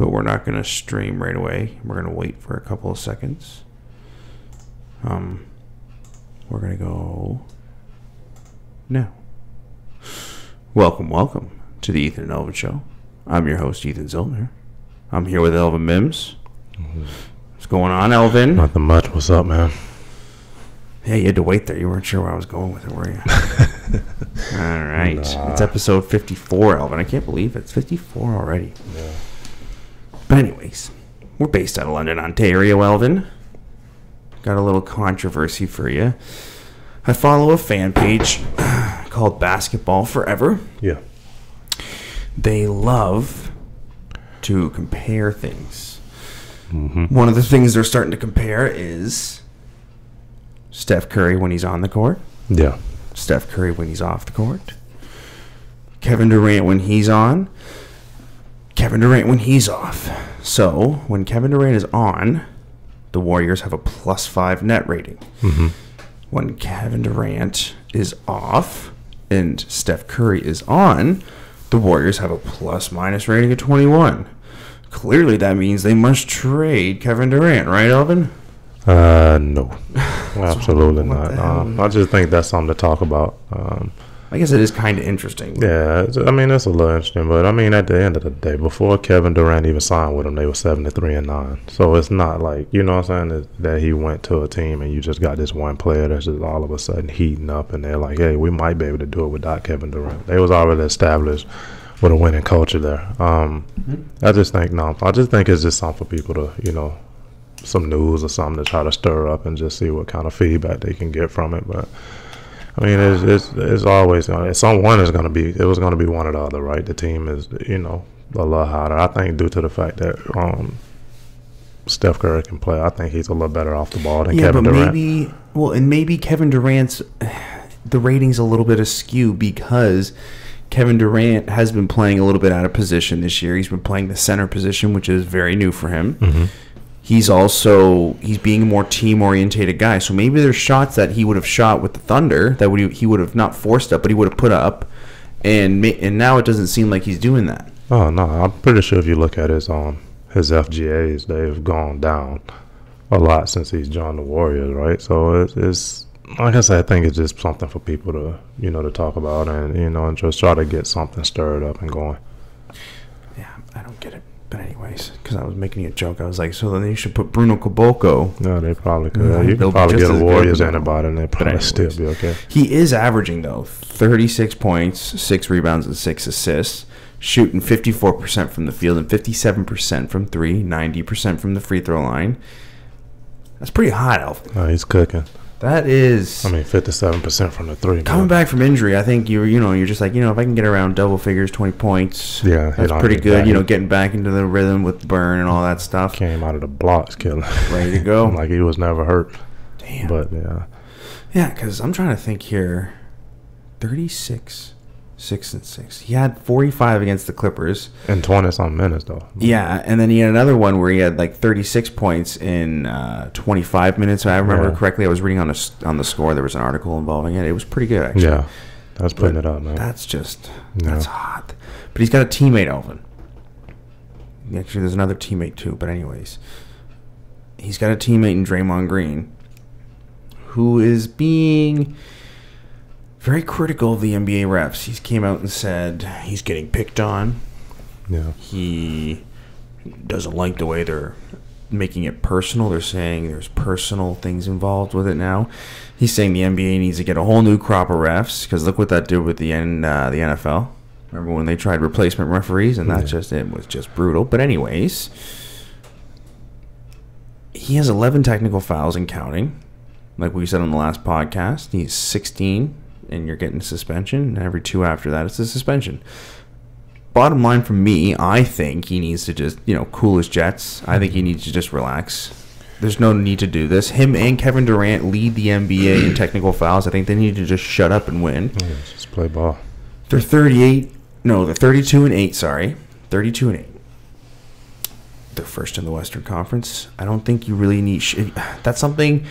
but we're not going to stream right away. We're going to wait for a couple of seconds. We're going to go now. Welcome to the Ethan and Elvin Show. I'm your host, Ethan Ziltener. I'm here with Elvin Mims. What's going on, Elvin? Nothing much. What's up, man? Yeah, you had to wait there. You weren't sure where I was going with it, were you? All right. Nah. It's episode 54, Elvin. I can't believe it's 54 already. Yeah. But anyways, we're based out of London, Ontario, Elvin. Got a little controversy for you. I follow a fan page called Basketball Forever. Yeah. They love to compare things. Mm-hmm. One of the things they're starting to compare is Steph Curry when he's on the court. Yeah. Steph Curry when he's off the court. Kevin Durant when he's on. Kevin Durant when he's off. So, when Kevin Durant is on, the Warriors have a +5 net rating. Mm-hmm. When Kevin Durant is off and Steph Curry is on, the Warriors have a ± rating of 21. Clearly, that means they must trade Kevin Durant, right, Elvin? No. Absolutely not. I just think that's something to talk about. I guess it is kind of interesting. Yeah, it's a little interesting. But, at the end of the day, before Kevin Durant even signed with them, they were 73-9. So it's not like, you know what I'm saying, that he went to a team and you just got this one player that's just all of a sudden heating up. And they're like, hey, we might be able to do it without Kevin Durant. They was already established with a winning culture there. I just think it's just something for people to, some news or something to try to stir up and just see what kind of feedback they can get from it. But it's always it was going to be one or the other, right? The team is a lot hotter. I think due to the fact that Steph Curry can play, I think he's a little better off the ball than Kevin Durant. Maybe Kevin Durant's the rating's a little bit askew because Kevin Durant has been playing a little bit out of position this year. He's been playing the center position, which is very new for him. Mm-hmm. He's being a more team-orientated guy. So maybe there's shots that he would have shot with the Thunder that he would have not forced up, but he would have put up. And now it doesn't seem like he's doing that. Oh, no. I'm pretty sure if you look at his FGAs, they've gone down a lot since he's joined the Warriors, right? So it's like I said, I think it's just something for people to, to talk about and, and just try to get something stirred up and going. Yeah, I don't get it. But anyways, because I was making a joke, I was like, so then you should put Bruno Caboclo. No, they probably could. You can probably get a Warriors antibody and they'll probably still be okay. He is averaging, though, 36 points, 6 rebounds, and 6 assists, shooting 54% from the field and 57% from 3, 90% from the free throw line. That's pretty hot, Elvin. Oh, he's cooking. That is. 57% from the 3. Coming back from injury, I think you're just like, if I can get around double figures, 20 points, yeah, that's pretty good. Getting back into the rhythm with burn and all that stuff. Came out of the blocks, killing. Ready to go. Like he was never hurt. Damn. But yeah. Yeah, because I'm trying to think here. 36, 6 and 6. He had 45 against the Clippers. In 20-something minutes, though. Yeah, and then he had another one where he had like 36 points in 25 minutes. If I remember correctly, I was reading on the score. There was an article involving it. It was pretty good, actually. Yeah, that's putting it up, man. That's hot. But he's got a teammate, Elvin. Actually, there's another teammate, too. But anyways, he's got a teammate in Draymond Green who is being very critical of the NBA refs. He came out and said he's getting picked on. Yeah. He doesn't like the way they're making it personal. They're saying there's personal things involved with it now. He's saying the NBA needs to get a whole new crop of refs because look what that did with the NFL. Remember when they tried replacement referees and it was just brutal. But anyways, he has 11 technical fouls and counting. Like we said on the last podcast, he's 16. And you're getting a suspension, and every 2 after that, it's a suspension. Bottom line from me, I think he needs to just, cool his jets. I think he needs to just relax. There's no need to do this. Him and Kevin Durant lead the NBA in technical fouls. I think they need to just shut up and win. Yeah, just play ball. They're 32-8, sorry. 32-8. They're first in the Western Conference. I don't think you really need... That's something...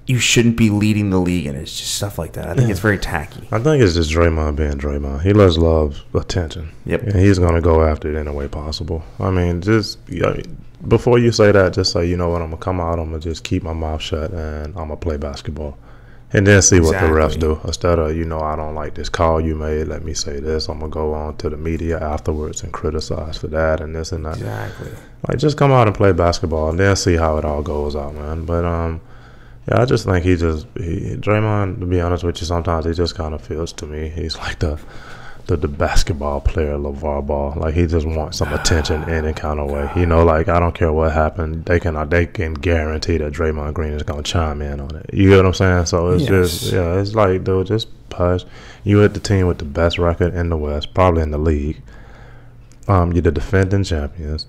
you shouldn't be leading the league, and it's just stuff like that. I think it's very tacky. I think it's just Draymond being Draymond. He loves attention. Yep. And he's going to go after it in a way possible. I mean, before you say that, just say, you know what, I'm going to come out, I'm going to just keep my mouth shut, and I'm going to play basketball. And then see what the refs do. Instead of, I don't like this call you made, let me say this. I'm going to go on to the media afterwards and criticize for that and this and that. Exactly. Like, just come out and play basketball and then see how it all goes out, man. But, yeah, I just think Draymond, to be honest with you, sometimes he just kind of feels to me he's like the basketball player, LeVar Ball. Like, he just wants some attention in any kind of way. Like, I don't care what happened. They can guarantee that Draymond Green is going to chime in on it. You get what I'm saying? So it's it's like, dude, just push. You hit the team with the best record in the West, probably in the league. You're the defending champions.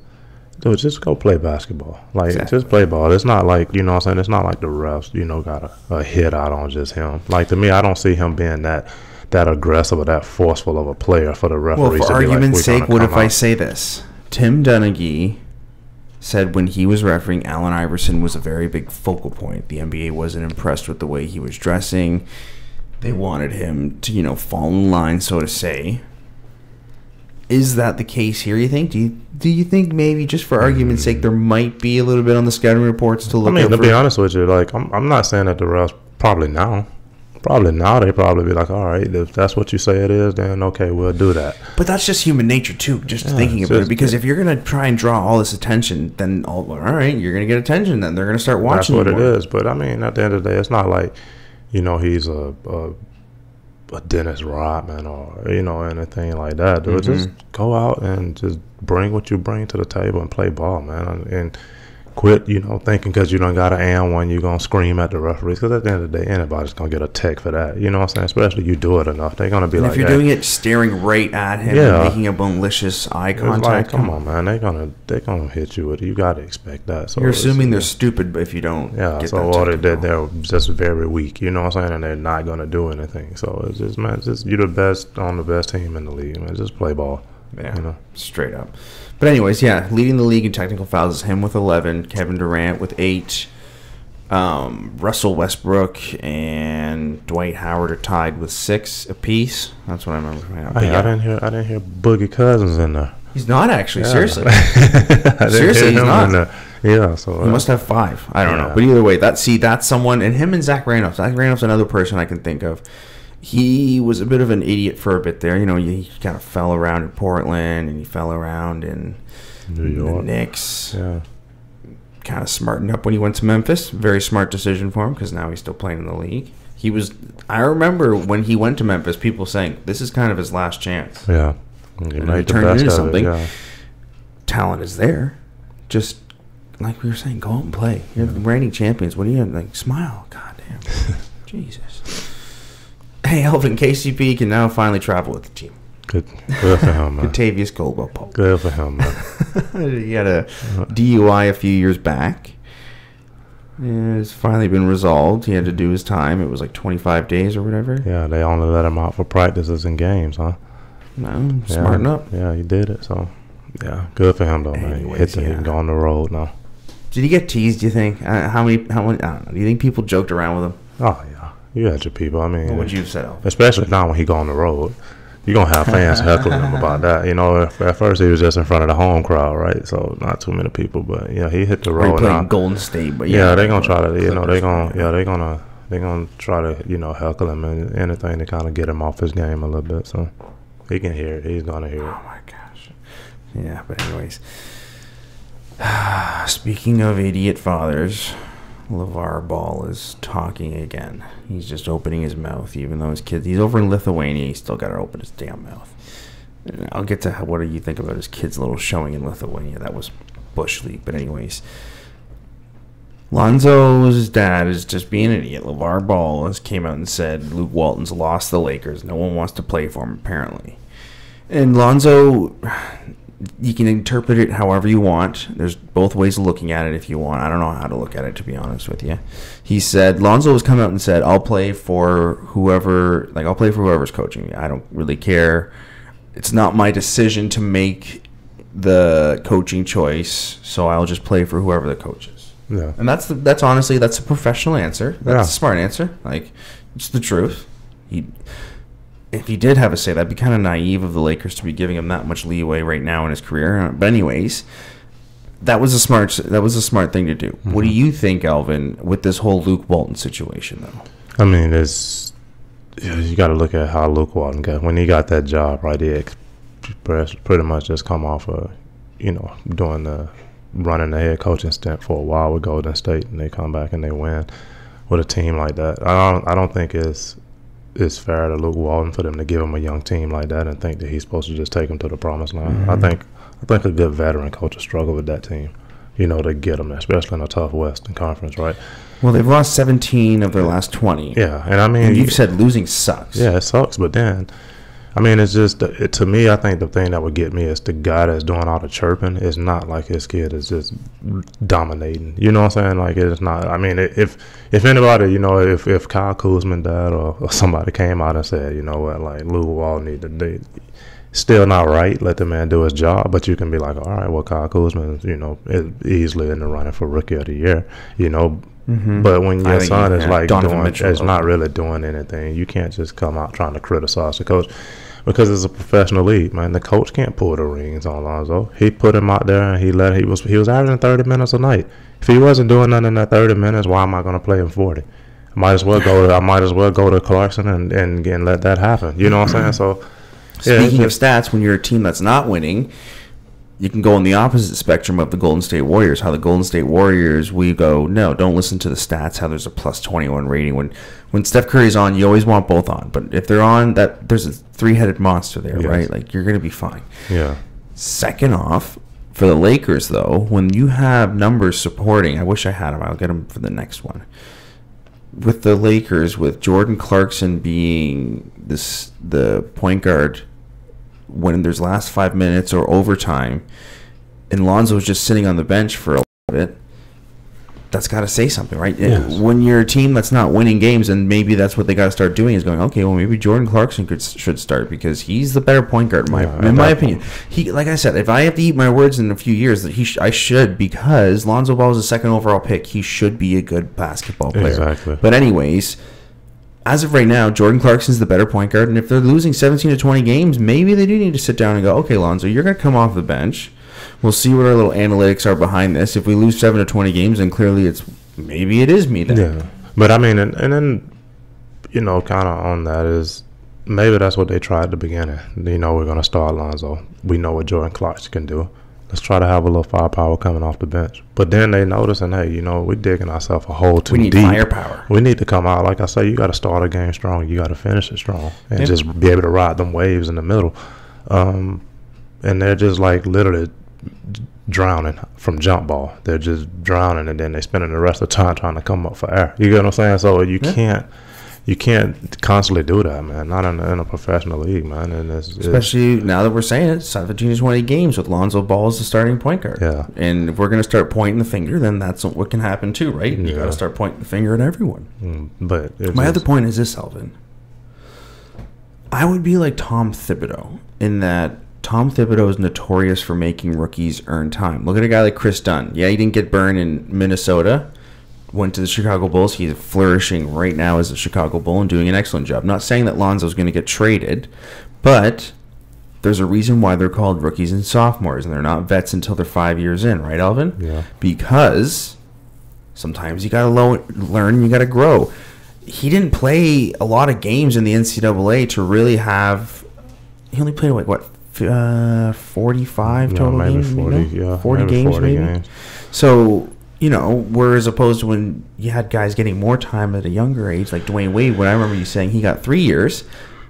Dude, just go play basketball. Like, just play ball. It's not like, what I'm saying? It's not like the refs, got a hit out on just him. Like, to me, I don't see him being that aggressive or that forceful of a player for the referees. Well, for argument's sake, what if I say this? Tim Donaghy said when he was refereeing, Allen Iverson was a very big focal point. The NBA wasn't impressed with the way he was dressing. They wanted him to, fall in line, so to say. Is that the case here, you think? Do you think maybe, just for argument's sake, there might be a little bit on the scouting reports to look at? To be honest with you, like, I'm not saying that the refs probably now they probably be like, all right, if that's what you say it is, then okay, we'll do that. But that's just human nature too, thinking about it. Because if you're going to try and draw all this attention, then all right, you're going to get attention. Then they're going to start watching. That's what it is. But I mean, at the end of the day, it's not like he's a Dennis Rodman or anything like that. Dude, just go out and just bring what you bring to the table and play ball, man, and quit thinking because you don't got an and one you're gonna scream at the referees, because at the end of the day anybody's gonna get a tech for that. You know what I'm saying? Especially you do it enough, they're gonna be and like, if you're doing it staring right at him and making a malicious eye contact, like, come on, man, they're gonna hit you with it. You gotta expect that. So you're assuming they're stupid, but if you don't, so what they're just very weak. You know what I'm saying? And they're not gonna do anything. So it's just, man, you're the best on the best team in the league, man. Just play ball. Yeah, straight up. But anyways, leading the league in technical fouls is him with 11, Kevin Durant with 8, Russell Westbrook and Dwight Howard are tied with 6 apiece. That's what I remember. I didn't hear Boogie Cousins in there. He's not actually, seriously. Seriously, he's not. Yeah, so he must have 5. I don't know. But either way, that's someone, and him and Zach Randolph. Zach Randolph's another person I can think of. He was a bit of an idiot for a bit there. He kind of fell around in Portland, and he fell around in New York. The Knicks. Yeah. Kind of smartened up when he went to Memphis. Very smart decision for him, because now he's still playing in the league. I remember when he went to Memphis, people saying this is kind of his last chance. Yeah. He turned into something. Talent is there. Just like we were saying, go out and play. You're the reigning champions. What are you like? Smile. God damn. Jesus. Hey, Elvin, KCP can now finally travel with the team. Good for him, man. Contavious Caldwell-Pope. Good for him, man. He had a DUI a few years back. It's finally been resolved. He had to do his time. It was like 25 days or whatever. Yeah, they only let him out for practices and games, huh? No, smarten up. Yeah, he did it. So, yeah, good for him, though, man. He can go on the road now. Did he get teased, do you think? How many, I don't know. Do you think people joked around with him? Oh, yeah. You got your people. I mean, what would you have said? Especially now when he go on the road. You're going to have fans heckling him about that. At first he was just in front of the home crowd, right? So not too many people, but yeah, he hit the road now. Golden State, but they're going to try to, they're going to try to, heckle him and anything to kind of get him off his game a little bit. So he can hear it. He's going to hear it. Oh my gosh. Yeah, but anyways. Speaking of idiot fathers, LeVar Ball is talking again. He's just opening his mouth, even though his kids. He's over in Lithuania. He's still got to open his damn mouth. And I'll get to what do you think about his kids' little showing in Lithuania. That was Bush League. But anyways, Lonzo's dad is just being an idiot. LeVar Ball has came out and said Luke Walton's lost the Lakers. No one wants to play for him, apparently. And Lonzo, you can interpret it however you want. There's both ways of looking at it if you want. I don't know how to look at it, to be honest with you. He said, Lonzo has come out and said, I'll play for whoever's coaching me. I don't really care. It's not my decision to make the coaching choice, so I'll just play for whoever the coach is. Yeah. And that's honestly, that's a professional answer. That's a smart answer. Like, it's the truth. If he did have a say, that'd be kind of naive of the Lakers to be giving him that much leeway right now in his career. But anyways, that was a smart thing to do. Mm-hmm. What do you think, Elvin, with this whole Luke Walton situation, though? I mean, you got to look at how Luke Walton got when he got that job, right? He pretty much just come off of, running the head coaching stint for a while with Golden State, and they come back and they win with a team like that. I don't think it's fair to Luke Walton for them to give him a young team like that and think that he's supposed to just take him to the promised land. Mm-hmm. I think a good veteran coach will struggle with that team, to get them there, especially in a tough Western Conference, right? Well, they've lost 17 of their last 20. Yeah, and I mean, and you've said losing sucks. Yeah, it sucks, but then, I mean, it's just to me. I think the thing that would get me is the guy that's doing all the chirping is not like his kid is just dominating. You know what I'm saying? Like, it's not. I mean, if anybody, if Kyle Kuzma died or somebody came out and said, like Luke Walton need to do, still not right. Let the man do his job, but you can be like, all right, well, Kyle Kuzma, is easily in the running for Rookie of the Year. Mm-hmm. But when your son is like is not really doing anything, you can't just come out trying to criticize the coach. Because it's a professional league, man. The coach can't pull the rings on Lonzo. He put him out there and he was averaging 30 minutes a night. If he wasn't doing nothing in that 30 minutes, why am I going to play him 40? I might as well go to Clarkson and let that happen. You know what I'm saying? So, speaking of stats, when you're a team that's not winning, you can go on the opposite spectrum of the Golden State Warriors. How the Golden State Warriors, we go, no, don't listen to the stats. How there's a plus 21 rating. When Steph Curry's on, you always want both on. But if they're on, there's a three-headed monster there, yes. Right? Like, you're going to be fine. Yeah. Second off, for the Lakers, though, when you have numbers supporting, I wish I had them. I'll get them for the next one. With the Lakers, with Jordan Clarkson being the point guard when there's last 5 minutes or overtime, and Lonzo's just sitting on the bench for a little bit, that's got to say something, right? Yes. When you're a team that's not winning games, and maybe that's what they got to start doing is going, okay, well, maybe Jordan Clarkson should start because he's the better point guard in my opinion. He, like I said, if I have to eat my words in a few years, that I should, because Lonzo Ball is a second overall pick. He should be a good basketball player. Exactly. But anyways, as of right now, Jordan Clarkson's the better point guard, and if they're losing 17 to 20 games, maybe they do need to sit down and go, okay, Lonzo, you're going to come off the bench. We'll see what our little analytics are behind this. If we lose 7 to 20 games, then clearly maybe it is me then. Yeah, but I mean, and then, kind of on that is maybe that's what they tried at the beginning. We're going to start Lonzo. We know what Jordan Clarkson can do. Let's try to have a little firepower coming off the bench. But then they notice, and hey, we're digging ourselves a hole too deep. We need firepower. We need to come out. Like I say, you got to start a game strong. You got to finish it strong. And just be able to ride them waves in the middle. And they're just like literally drowning from jump ball. They're just drowning, and then they're spending the rest of the time trying to come up for air. You get what I'm saying? So you can't constantly do that, man. Not in a professional league, man. And especially now that we're saying it, 17 to 20 games with Lonzo Ball as the starting point guard. Yeah. And if we're going to start pointing the finger, then that's what can happen too, right? You got to start pointing the finger at everyone. But my other point is this, Elvin. I would be like Tom Thibodeau in that Tom Thibodeau is notorious for making rookies earn time. Look at a guy like Chris Dunn. Yeah, he didn't get burned in Minnesota. Went to the Chicago Bulls. He's flourishing right now as a Chicago Bull and doing an excellent job. Not saying that Lonzo's going to get traded, but there's a reason why they're called rookies and sophomores, and they're not vets until they're 5 years in, right, Elvin? Yeah. Because sometimes you got to learn, you got to grow. He didn't play a lot of games in the NCAA to really have. He only played 45 total games, 40 games, maybe. So. Whereas opposed to when you had guys getting more time at a younger age, like Dwayne Wade, when I remember you saying he got 3 years.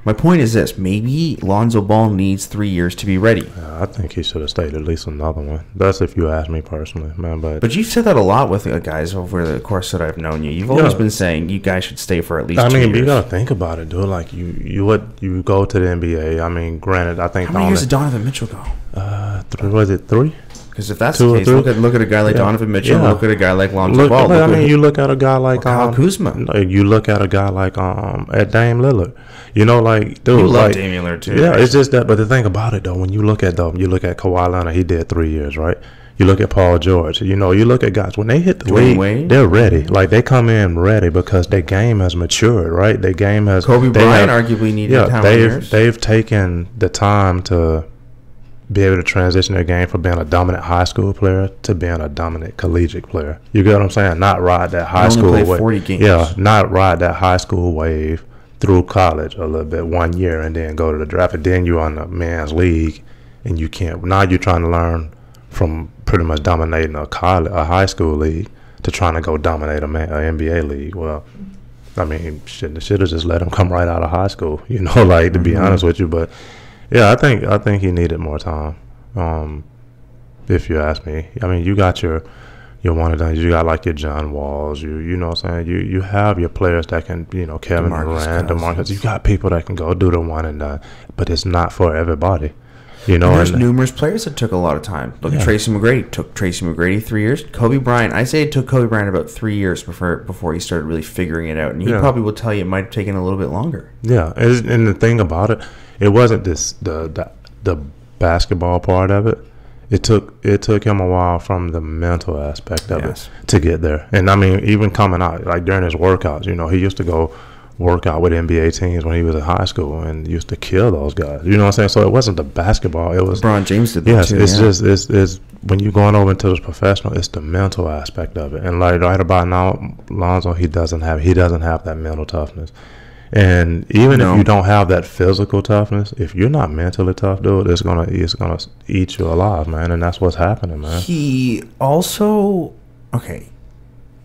My point is this: maybe Lonzo Ball needs 3 years to be ready. I think he should have stayed at least another one. That's if you ask me personally, man. But you've said that a lot with guys over the course that I've known you. You've always been saying you guys should stay for at least 2 years. But you got to think about it, dude. Like you go to the NBA. I mean, granted, I think how many years did Donovan Mitchell go? 3. Was it 3? Because if that's the case, look at a guy like Donovan Mitchell. Look at a guy like Lonzo Ball. You look at a guy like Kyle Kuzma. You look at a guy like at Dame Lillard. Dude, you love Damian Lillard too. Yeah, right? It's just that. But the thing about it though, when you look at Kawhi Leonard, he did 3 years, right? You look at Paul George. You know, you look at guys when they hit the Dwayne league, Wade. they're ready. Like they come in ready because their game has matured, right? Their game has. Kobe Bryant arguably needed time. They've taken the time to be able to transition their game from being a dominant high school player to being a dominant collegiate player. You get what I'm saying? Not ride that high school wave. 40 games. Yeah, not ride that high school wave through college a little bit 1 year and then go to the draft. And then you're on the man's league and you can't. Now you're trying to learn from pretty much dominating a high school league to trying to go dominate an NBA league. Well, I mean, should have just let him come right out of high school, you know, like to be honest with you. But yeah, I think he needed more time. If you ask me, I mean, you got your one and done. You got like your John Walls. You know what I'm saying. You have your players that can, you know, Kevin Durant, DeMarcus. You got people that can go do the one and done, but it's not for everybody. You know, there's numerous players that took a lot of time. Look at Tracy McGrady. Took Tracy McGrady 3 years. Kobe Bryant, I say it took Kobe Bryant about 3 years before he started really figuring it out. And he probably will tell you it might have taken a little bit longer. Yeah, and the thing about it, it wasn't the basketball part of it. It took him a while from the mental aspect of it to get there. And I mean, even coming out like during his workouts, you know, he used to go work out with NBA teams when he was in high school and used to kill those guys. You know what I'm saying? So it wasn't the basketball. It was LeBron James did that too. It's when you're going over into the professional, it's the mental aspect of it. And like right about now, Lonzo, he doesn't have that mental toughness. And even if you don't have that physical toughness, if you're not mentally tough, dude, it's gonna eat you alive, man. And that's what's happening, man. He also,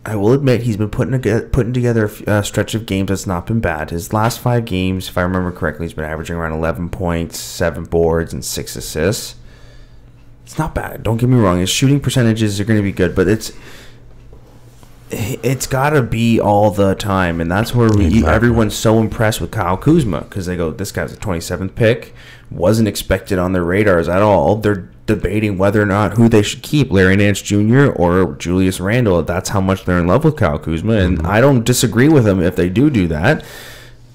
I will admit he's been putting together a stretch of games that's not been bad. His last 5 games, if I remember correctly, he's been averaging around 11 points, 7 boards, and 6 assists. It's not bad. Don't get me wrong. His shooting percentages are going to be good, but it's got to be all the time, and that's where everyone's so impressed with Kyle Kuzma because they go, this guy's a 27th pick, wasn't expected on their radars at all. They're debating whether or not who they should keep, Larry Nance Jr. or Julius Randle. That's how much they're in love with Kyle Kuzma, and I don't disagree with them if they do that,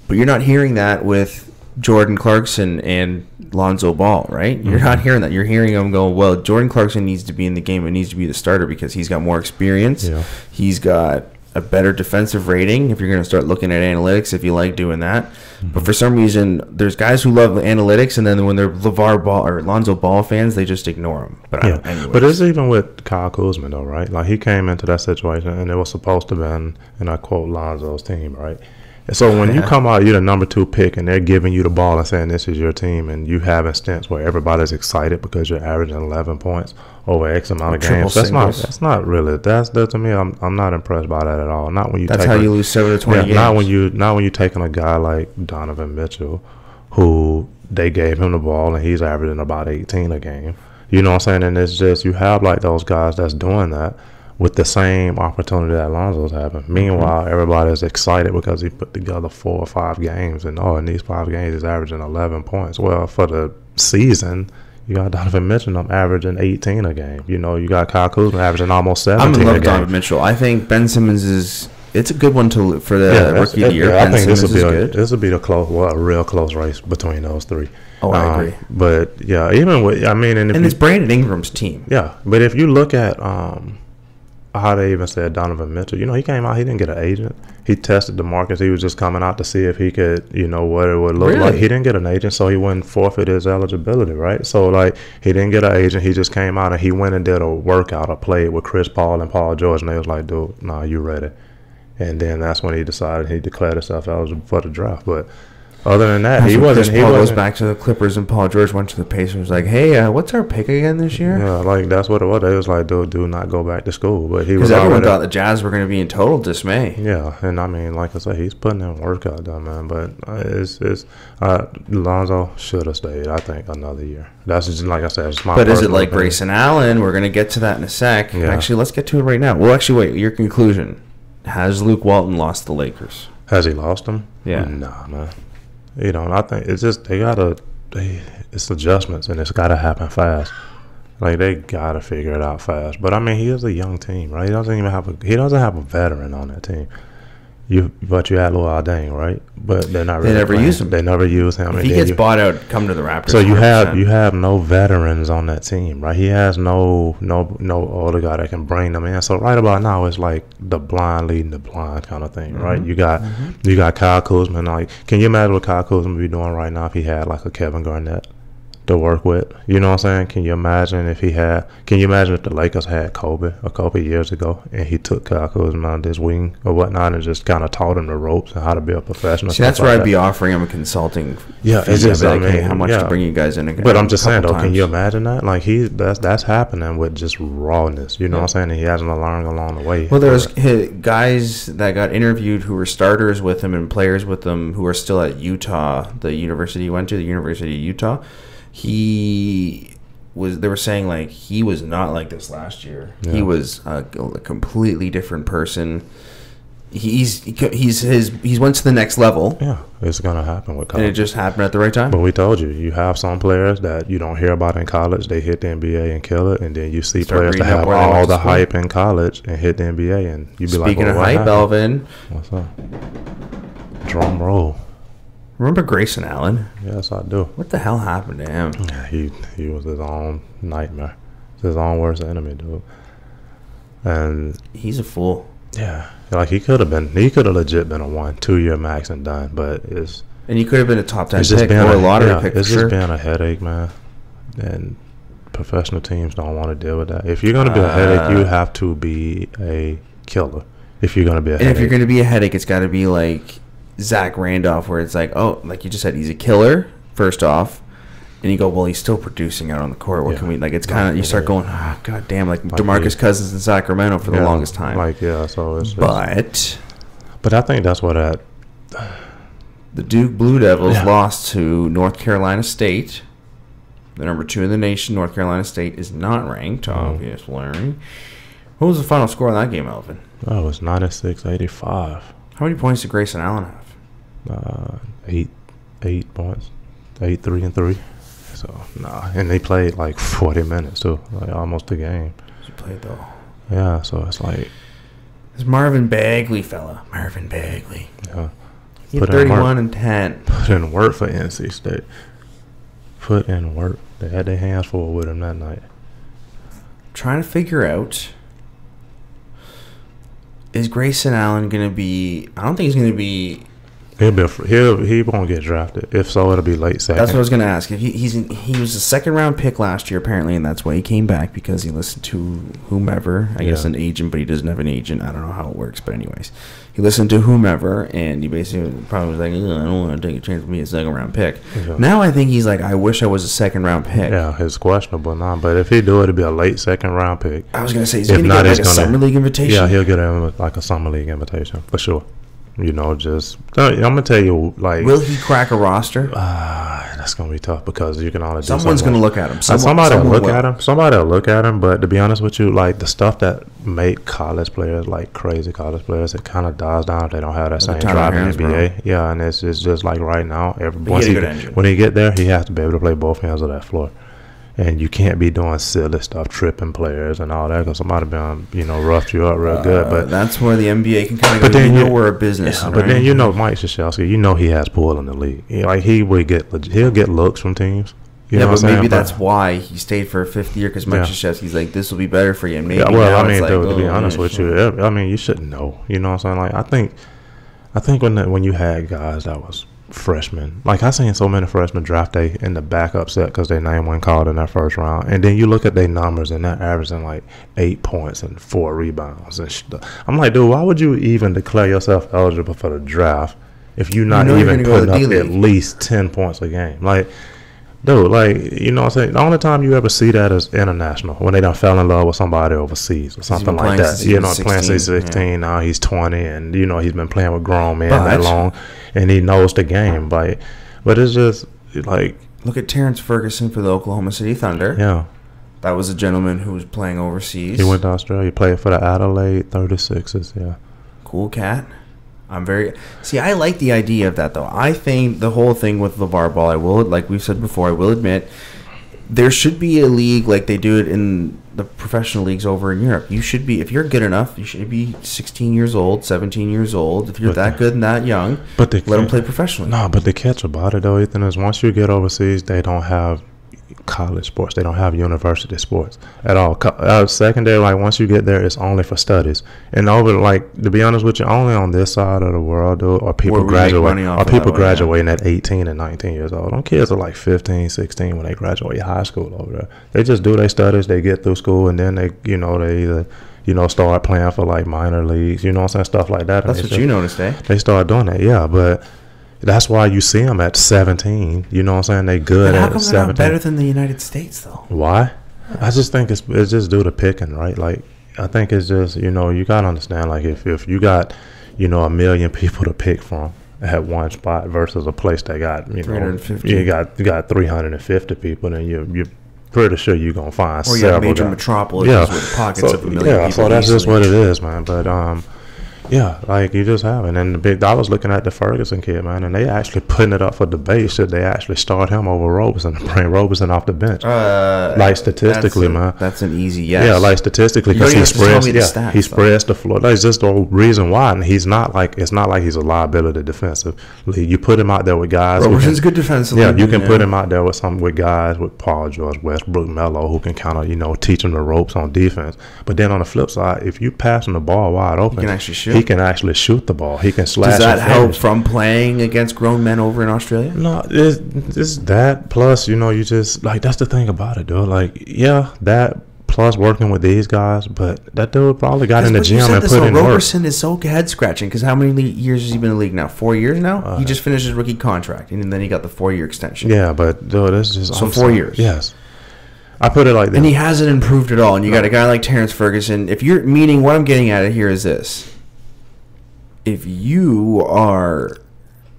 but you're not hearing that with Jordan Clarkson and Lonzo Ball, right? You're not hearing that. You're hearing them go, well, Jordan Clarkson needs to be in the game and needs to be the starter because he's got more experience. Yeah. He's got a better defensive rating if you're going to start looking at analytics, if you like doing that. But for some reason, there's guys who love analytics, and then when they're LeVar Ball or Lonzo Ball fans, they just ignore them. But it's even with Kyle Kuzma, though, right? Like, he came into that situation, and it was supposed to have been, and I quote, Lonzo's team, right? And so when you come out, you're the number 2 pick, and they're giving you the ball and saying this is your team, and you have instances where everybody's excited because you're averaging 11 points over X amount of games. That's not really. That's to me. I'm not impressed by that at all. Not when you. That's how you lose 7 to 20 games. Not when you're taking a guy like Donovan Mitchell, who they gave him the ball and he's averaging about 18 a game. You know what I'm saying? And it's just you have like those guys that's doing that with the same opportunity that Lonzo's having. Meanwhile, everybody's excited because he put together 4 or 5 games, and in these 5 games he's averaging 11 points. Well, for the season, you got Donovan Mitchell averaging 18 a game. You know, you got Kyle Kuzma averaging almost 17 a game. I'm in love with Donovan Mitchell. I think Ben Simmons it's a good one for the rookie of the year. I think this will be a real close race between those 3. Oh, I agree. But yeah, even with and it's Brandon Ingram's team. Yeah, but if you look at how they even said Donovan Mitchell, you know, he came out, he didn't get an agent. He tested the markets. He was just coming out to see if he could, you know, what it would look like. He didn't get an agent, so he wouldn't forfeit his eligibility, right? So, like, he didn't get an agent. He just came out and he went and did a workout, a play with Chris Paul and Paul George, and they was like, dude, nah, you ready. And then that's when he decided he declared himself eligible for the draft. But other than that, he wasn't. Chris Paul goes back to the Clippers, and Paul George went to the Pacers. Like, hey, what's our pick again this year? Yeah, like that's what it was. They was like, dude, do not go back to school. But he was. Because everyone thought the Jazz were going to be in total dismay. Yeah, and I mean, like I said, he's putting in work out there, man. But Lonzo should have stayed. I think another year. That's just like I said. It's my. But is it like opinion. Grayson Allen? We're going to get to that in a sec. Yeah. Actually, let's get to it right now. Well, actually, wait. Your conclusion: has Luke Walton lost the Lakers? Has he lost them? Yeah. Nah, man. You know, and I think it's just it's adjustments, and it's got to happen fast. Like, they got to figure it out fast. But I mean, he is a young team, right? He doesn't have a veteran on that team. But you had Lil Aldane, right? But they're not really. They never playing. use him. They never use him. If he gets bought out, come to the Raptors. So you 100%. have no veterans on that team, right? He has no older guy that can bring them in. So right about now, it's like the blind leading the blind kind of thing, right? You got Kyle Kuzma. Like, can you imagine what Kyle Kuzma would be doing right now if he had like a Kevin Garnett to work with? You know what I'm saying? Can you imagine if the Lakers had Kobe a couple of years ago and he took Kyle Kuzma on this wing or whatnot and just kind of taught him the ropes and how to be a professional? See, that's where I'd be offering him a consulting. Yeah, it's just, like, hey, how much to bring you guys in? But I'm just saying, though, can you imagine that? Like, that's happening with just rawness. You know what I'm saying? And he hasn't learned along the way. Well, there's guys that got interviewed who were starters with him and players with him who are still at Utah, the university he went to, the University of Utah. They were saying, like, he was not like this last year. Yeah. He was a completely different person. He's went to the next level. Yeah, it's gonna happen with college. And it just happened at the right time. But we told you have some players that you don't hear about in college. They hit the NBA and kill it, and then you see players that have all the hype in college and hit the NBA, and you be like, speaking of hype, Elvin, what's up? Drum roll. Remember Grayson Allen? Yes, I do. What the hell happened to him? Yeah, he was his own nightmare. His own worst enemy, dude. And he's a fool. Yeah, like he could have legit been a 1-2 year max and done, but and he could have been a top 10 pick or a lottery pick. It's just been a headache, man. And professional teams don't want to deal with that. If you're gonna be a headache, you have to be a killer. If you're gonna be a headache, and if you're gonna be a headache, it's got to be like Zach Randolph, where it's like, oh, like you just said, he's a killer first off, and you go, well, he's still producing out on the court. What can we, like, it's kind of, you start going, oh, god damn, like DeMarcus Cousins in Sacramento for the longest time. So it's but I think that's what the Duke Blue Devils lost to North Carolina State. The number 2 in the nation. North Carolina State is not ranked, obviously. What was the final score in that game, Elvin? Oh, it was 96-85. How many points did Grayson Allen have? 8 points. 8, 3, and 3. So, and they played like 40 minutes too, like almost a game. He played though. Yeah, so it's like this Marvin Bagley fella. Marvin Bagley. Yeah. He had 31 and 10. Put in work for NC State. Put in work. They had their hands full with him that night. Trying to figure out, is Grayson Allen going to be... I don't think he's going to be... He won't get drafted. If so, it'll be late second. That's what I was going to ask. If he was a second-round pick last year, apparently, and that's why he came back, because he listened to whomever. I guess an agent, but he doesn't have an agent. I don't know how it works, but anyways. He listened to whomever, and he basically probably was like, I don't want to take a chance to be a second-round pick. Yeah. Now I think he's like, I wish I was a second-round pick. Yeah, it's questionable now, but if he do it, it'll be a late second-round pick. I was going to say, he's going to get like a summer league invitation. Yeah, he'll get like a summer league invitation, for sure. You know, just I'm gonna tell you, like, will he crack a roster? That's gonna be tough because you can only do someone's gonna look at him. Somebody will look at him. Somebody will look at him. But to be honest with you, like the stuff that make college players like crazy college players, it kind of dies down if they don't have that same drive in the NBA. Bro. Yeah, and it's just like right now, when he get there, he has to be able to play both ends of that floor. And you can't be doing silly stuff, tripping players and all that, because somebody been, roughed you up real good. But that's where the NBA can kind of go. We're a business. Yeah, but then Mike Krzyzewski, he has pull in the league. He'll get looks from teams. But maybe that's why he stayed for a fifth year, because Mike Krzyzewski's like, this will be better for you. And maybe to be honest with you, you shouldn't know. You know what I'm saying? Like I think when you had guys that was freshmen, like I seen so many freshmen draft day in the backup set because their name wasn't called in that first round, and then you look at their numbers and they're averaging like 8 points and 4 rebounds and shit. I'm like, dude, why would you even declare yourself eligible for the draft if you're not even putting up at least 10 points a game? Like, dude, like, you know what I'm saying? The only time you ever see that is international, when they done fell in love with somebody overseas or something like that. Playing since 16, now he's 20, and he's been playing with grown men that long, and he knows the game. But it's just like, look at Terrence Ferguson for the Oklahoma City Thunder. Yeah, that was a gentleman who was playing overseas. He went to Australia. He played for the Adelaide 36ers. Yeah, cool cat. I like the idea of that, though. I think the whole thing with LeVar Ball, like we've said before, I will admit, There should be a league like they do it in the professional leagues over in Europe. You should be, if you're good enough, you should be 16 years old, 17 years old. If you're that good and that young, let them play professionally. No, but the catch about it, though, Ethan, is once you get overseas, they don't have college sports. They don't have university sports at all. Secondary, like once you get there, it's only for studies. And over, like, to be honest with you, only on this side of the world, dude, are people graduating at 18 and 19 years old. Them kids are like 15, 16 when they graduate high school over there. They just do their studies, they get through school, and then they either start playing for like minor leagues, you know what I'm saying, stuff like that. That's what you noticed, eh? They start doing that, yeah, but that's why you see them at 17. You know what I'm saying? They good at 17. How come they're not better than the United States, though? Why? I just think it's just due to picking, right? Like, I think it's just, you got to understand, like, if you got, a million people to pick from at one spot versus a place that got, 350. You got 350 people, then you're pretty sure you're going to find several. Or you have major metropolises with pockets of a million people. Yeah, so that's just what it is, man. But, yeah, like you just have it. And I was looking at the Ferguson kid, man, and they actually putting it up for debate. Should they actually start him over Roberson and bring Roberson off the bench? Like statistically, man. That's an easy yes. Yeah, like statistically, because he spreads the floor. That's just the reason why. And it's not like he's a liability defensively. You put him out there with guys. Roberson's good defensively. Yeah, you can put him out there with guys with Paul George, Westbrook, Melo, who can kind of teach him the ropes on defense. But then on the flip side, if you pass him the ball wide open, he can actually shoot. He can actually shoot the ball. He can slash. Does that help from playing against grown men over in Australia? No, it's that. Plus, you just, like, that's the thing about it, dude. Like, yeah, that plus working with these guys, but that dude probably got in the gym and put in work. Roberson is so head scratching because how many years has he been in the league now? 4 years now? He just finished his rookie contract, and then he got the 4-year extension. Yeah, but dude, that's just so 4 years. Yes. I put it like that. And he hasn't improved at all. And you got a guy like Terrence Ferguson. Meaning what I'm getting at here is this. If you are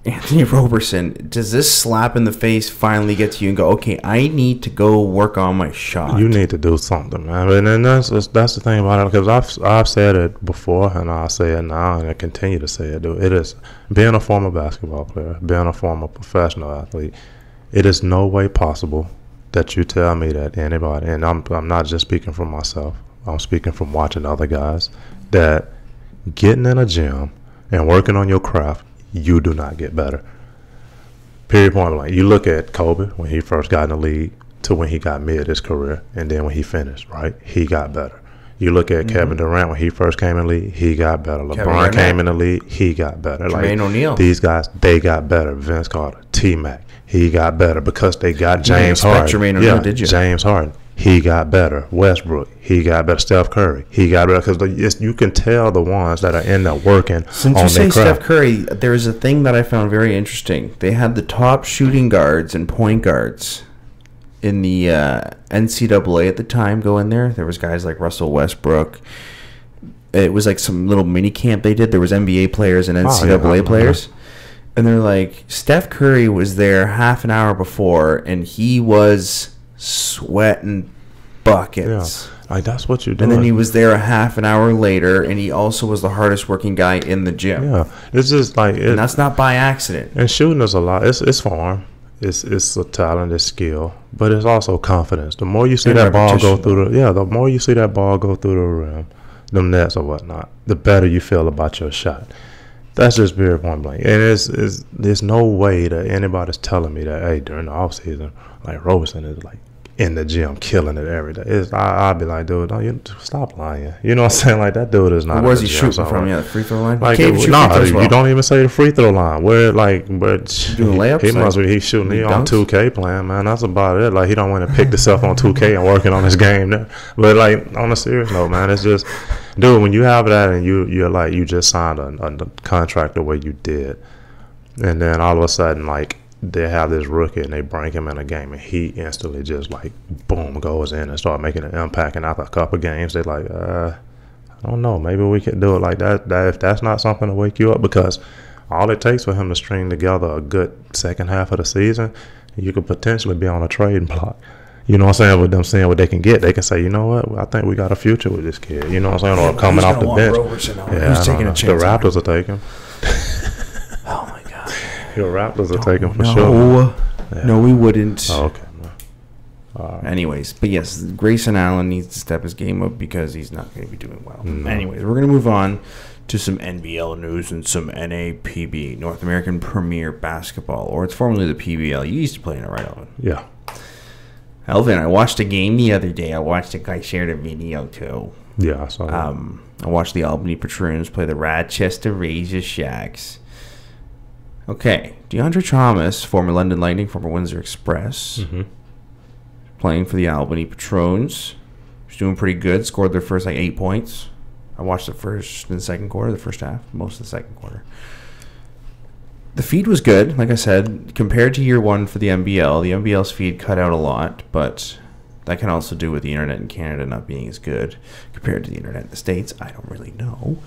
Anthony Roberson, does this slap in the face finally get to you and go, okay, I need to go work on my shot? You need to do something, man. And then that's the thing about it, because I've said it before, and I'll say it now, and I continue to say it, dude. It is, being a former basketball player, being a former professional athlete, it is no way possible that you tell me that anybody, and I'm not just speaking from myself, I'm speaking from watching other guys, that getting in a gym and working on your craft, you do not get better. Period, point blank. You look at Kobe when he first got in the league to when he got mid his career, and then when he finished, right? He got better. You look at Kevin Durant when he first came in the league, he got better. LeBron came in the league, he got better. Jermaine O'Neal. These guys, they got better. Vince Carter, T-Mac, he got better because they got James Harden. Jermaine O'Neal, did you? James Harden. He got better. Westbrook, he got better. Steph Curry, he got better, because you can tell the ones that are in there working. Since on you say their craft. Steph Curry, there's a thing that I found very interesting. They had the top shooting guards and point guards in the NCAA at the time go in there. There was guys like Russell Westbrook. It was like some little mini camp they did. There was NBA players and NCAA players. And they're like, Steph Curry was there half an hour before, and he was sweating buckets. Yeah, like that's what you're doing. And then he was there a half an hour later, and he also was the hardest working guy in the gym. Yeah, it's just like, and that's not by accident. And shooting is a lot. It's form. It's a talent, it's skill, but it's also confidence. The more you see that ball go through the more you see that ball go through the rim, them nets or whatnot, the better you feel about your shot. That's just very point blank. And there's no way that anybody's telling me that, hey, during the off season, like Roberson is like in the gym killing it every day. I'll be like, dude, stop lying. You know what I'm saying? Like, that dude is not. Where's he shooting from? Yeah, the free throw line. Like, you don't even say the free throw line. Where but doing layups. He's shooting. He on 2K playing, man. That's about it. Like, he don't want to pick himself on 2K and working on his game there. But like, on a serious note, man, it's just, dude, when you have that and you're like, you just signed a contract the way you did, and then all of a sudden, like, they have this rookie and they bring him in a game and he instantly just like boom goes in and start making an impact, and after a couple games they're like, I don't know, maybe we can do it like that. If that's not something to wake you up, because all it takes for him to string together a good second half of the season, you could potentially be on a trading block. You know what I'm saying? With them seeing what they can get, they can say, you know what, I think we got a future with this kid. You know what I'm saying? Or coming off the bench. Who's taking a chance? The Raptors will take him. Oh my God. The Raptors will take him for sure. Yeah. No, we wouldn't. Oh, okay. Anyways, but yes, Grayson Allen needs to step his game up because he's not going to be doing well. No. Anyways, we're going to move on to some NBL news and some NAPB, North American Premier Basketball, or it's formerly the PBL. You used to play in it, right, Elvin? Yeah. Elvin, I watched a game the other day. I shared a video too. Yeah, I saw that. I watched the Albany Patroons play the Rochester Razor Shacks. Okay, DeAndre Thomas, former London Lightning, former Windsor Express, playing for the Albany Patroons. He's doing pretty good. Scored their first 8 points. I watched the first and second quarter, the first half, most of the second quarter. The feed was good, like I said, compared to year one for the NBL. The NBL's feed cut out a lot, but that can also do with the internet in Canada not being as good compared to the internet in the States. I don't really know.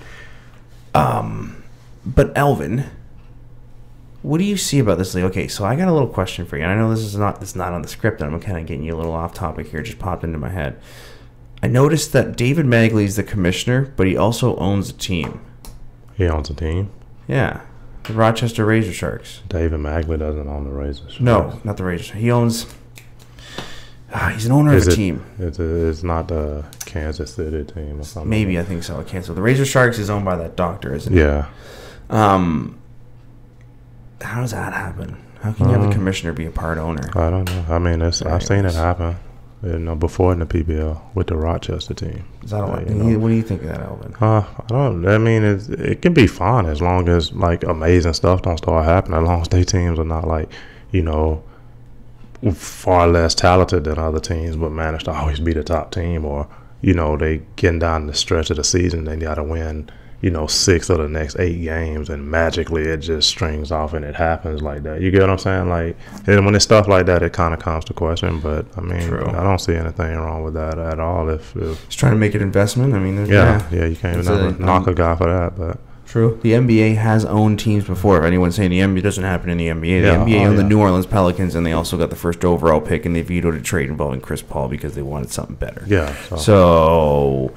But Elvin, what do you see about this league? Okay, so I got a little question for you. And I know this is not on the script, and I'm kind of getting you a little off topic here. It just popped into my head. I noticed that David Magley is the commissioner, but he also owns a team. He owns a team? Yeah. The Rochester Razor Sharks. David Magley doesn't own the Razor Sharks. No, not the Razor Sharks. He owns... he's an owner of a team. It's not the Kansas City team or something? Maybe, I think so. I can't. So the Razor Sharks is owned by that doctor, isn't it? Yeah. How does that happen? How can you have the commissioner be a part owner? I don't know. I mean, I've seen it happen. Before in the PBL with the Rochester team. Is that what do you think of that, Elvin? I don't. I mean, it can be fun as long as amazing stuff don't start happening. As long as their teams are not far less talented than other teams, but manage to always be the top team, or they getting down the stretch of the season, they got to win 6 of the next 8 games, and magically it just strings off and it happens like that. You get what I'm saying? And when it's stuff like that, it kind of comes to question. But I mean, True. I don't see anything wrong with that at all. If he's trying to make it investment, I mean, you can't never knock a guy for that. But true, the NBA has owned teams before. If anyone's saying the NBA doesn't happen in the NBA, the NBA owned the New Orleans Pelicans, and they also got the first overall pick, and they vetoed a trade involving Chris Paul because they wanted something better. Yeah. So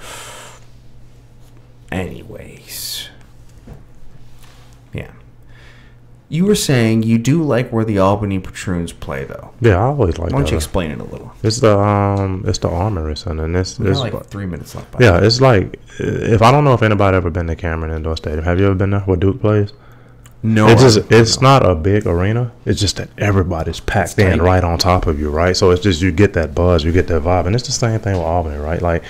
anyways, yeah. You were saying you do like where the Albany Patroons play, though. Yeah, I always like that. Why don't you explain it a little? It's the Armory Center, and it's like 3 minutes left. Yeah, it's like, if I don't know if anybody ever been to Cameron Indoor Stadium. Have you ever been there where Duke plays? No. It's not a big arena. It's just that everybody's packed in right on top of you, right? So it's just you get that buzz, you get that vibe, and it's the same thing with Albany, right? Like,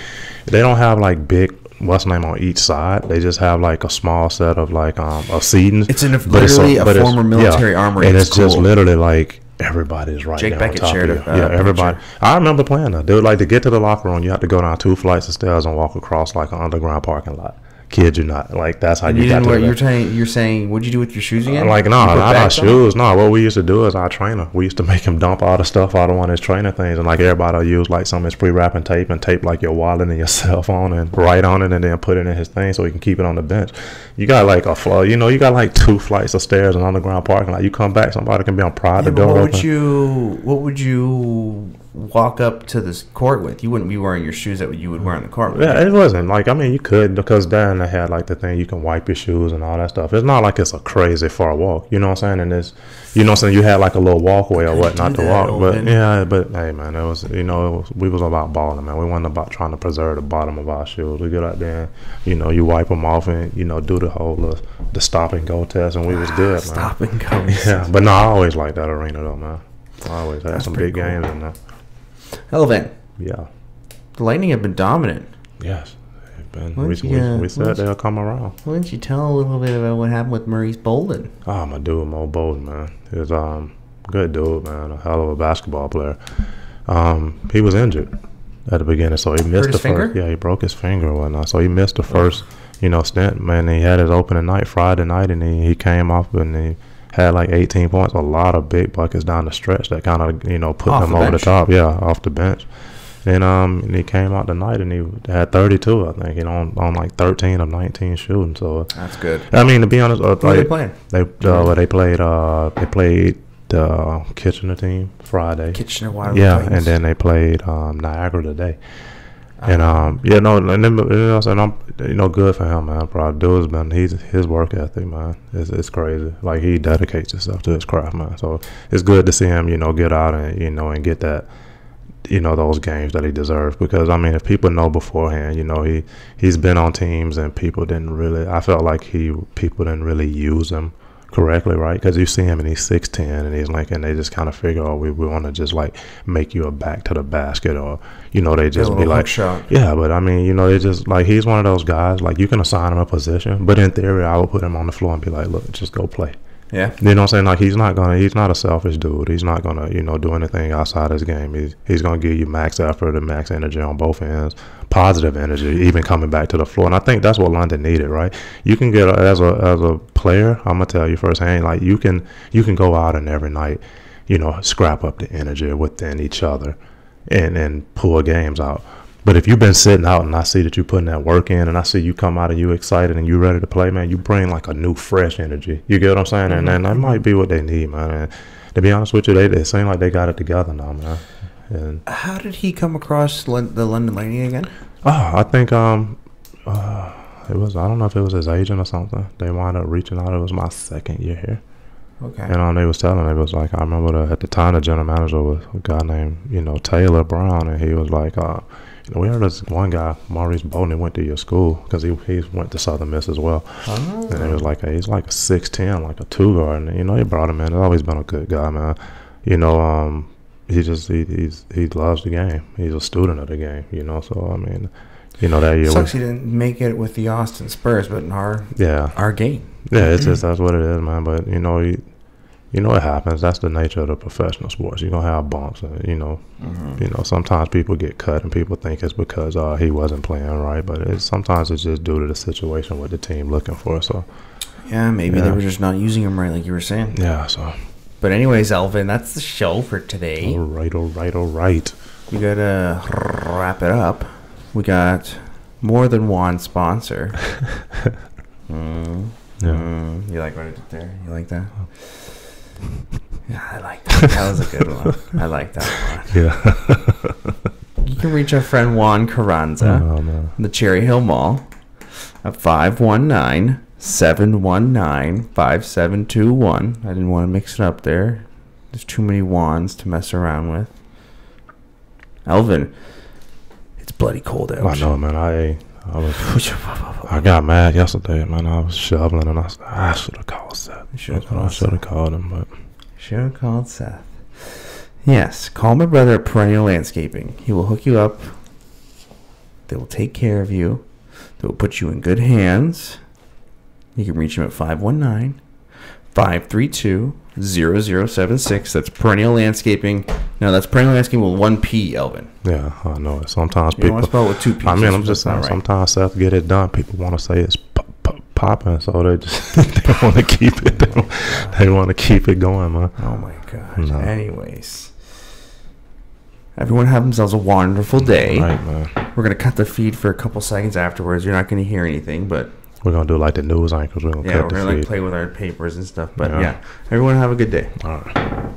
they don't have big what's name on each side. They just have a small set of of seating. It's literally a former military armory, and it's cool. Just literally everybody's right there on top of you. Everybody. I remember playing that. Dude, to get to the locker room, you have to go down 2 flights of stairs and walk across an underground parking lot. Kid you not. That's how you got to You're saying, what'd you do with your shoes again? No, not our shoes. No, what we used to do is our trainer. We used to make him dump all the stuff out of one of his trainer things, and everybody will use some of his pre-wrapping tape and tape your wallet and your cell phone and write on it and then put it in his thing so he can keep it on the bench. You got a floor, you got 2 flights of stairs and underground parking lot. You come back, somebody can be on pride the door open. What would you walk up to this court with? You wouldn't be wearing your shoes that you would wear on the court. Yeah, it wasn't you could, because then they had the thing you can wipe your shoes and all that stuff. It's not it's a crazy far walk, you know what I'm saying? And it's, you had a little walkway or whatnot to walk. But hey man, it was we was about balling, man. We wasn't about trying to preserve the bottom of our shoes. We get out there, you wipe them off and do the whole the stop and go test, and we was good, man. Stop and go. Yeah, but no, I always liked that arena though, man. I always had some big games in there. Elvin. Yeah. The Lightning have been dominant. Yes. We said they'll come around. Why don't you tell a little bit about what happened with Maurice Bolden? Oh, my dude, Mo Bolden, man. He's good dude, man. A hell of a basketball player. He was injured at the beginning, so he missed the first. Yeah, he broke his finger or whatnot. So he missed the first, stint. Man, he had his opening night Friday night, and he came off and he had 18 points, a lot of big buckets down the stretch that kind of, put him over the top. Yeah, off the bench. And he came out tonight and he had 32, I think, on 13 of 19 shooting. So that's good. I mean, to be honest, who are they playing? They played the Kitchener team Friday. Kitchener Wild. Yeah, Titans. And then they played Niagara today. And I'm good for him, man. Probably dude's been his work ethic, man. It's crazy. He dedicates himself to his craft, man. So it's good to see him, get out and and get that those games that he deserved. Because I mean, if people know beforehand, he's been on teams and people didn't really. I felt like people didn't really use him correctly, right? Because you see him and he's 6'10", and he's like, and they just kind of figure, oh, we want to just like make you a back to the basket, or they just be like, shot. Yeah, but I mean, they just like, he's one of those guys, like, you can assign him a position, but in theory, I would put him on the floor and be like, look, just go play. Yeah. You know what I'm saying? Like, he's not a selfish dude. He's not gonna, do anything outside his game. He's gonna give you max effort and max energy on both ends, positive energy, even coming back to the floor. And I think that's what London needed, right? You can get as a player, I'm gonna tell you firsthand, like, you can go out and every night, scrap up the energy within each other and pull games out. But if you've been sitting out and I see that you're putting that work in, and I see you come out and you excited and you ready to play, man, you bring like a new, fresh energy. You get what I'm saying? Mm-hmm. And that might be what they need, man. And to be honest with you, they seem like they got it together now, man. And how did he come across the London Lady again? I think it was, I don't know if it was his agent or something. They wound up reaching out. It was my second year here. Okay. And they was telling me, it was like, I remember at the time the general manager was a guy named, Taylor Brown, and he was like, we heard this one guy, Maurice Bolden, went to your school, because he went to Southern Miss as well. Oh. And it was like, he's like a 6'10", like a two guard. And, he brought him in. He's always been a good guy, man. He loves the game. He's a student of the game, So, I mean, that year. Sucks he didn't make it with the Austin Spurs, but in our game. Yeah, it's just, that's what it is, man. But, it happens. That's the nature of the professional sports. You're going to have bumps. And, sometimes people get cut and people think it's because he wasn't playing right. But sometimes it's just due to the situation with the team looking for. So, yeah, maybe they were just not using him right, like you were saying. Yeah, so. But anyways, Elvin, that's the show for today. All right. We got to wrap it up. We got more than one sponsor. Yeah. You like what I did there? You like that? Yeah, I like that. That was a good one. I like that one. Yeah. You can reach our friend Juan Carranza in the Cherry Hill Mall at 519-719-5721. I didn't want to mix it up there. There's too many Juans to mess around with. Elvin, it's bloody cold out. I know, man. I got mad yesterday, man. I was shoveling and I should have called Seth. I should have called him, but should have called Seth. Yes, call my brother at Perennial Landscaping. He will hook you up. They will take care of you. They will put you in good hands. You can reach him at 519-532-0076. That's Perennial Landscaping. No, that's Perennial Landscaping with 1 P, Elvin. Yeah, I know it. Sometimes people want to spell it with 2 P's. I mean, I'm just saying, right. Sometimes Seth get it done. People want to say it's popping, so they just they want to keep it. They want to keep it going, man. Oh my gosh. No. Anyways, everyone have themselves a wonderful day. Right, man. We're gonna cut the feed for a couple seconds afterwards. You're not gonna hear anything, but we're gonna do like the news anchors. We're gonna like play with our papers and stuff. But yeah, everyone have a good day. All right.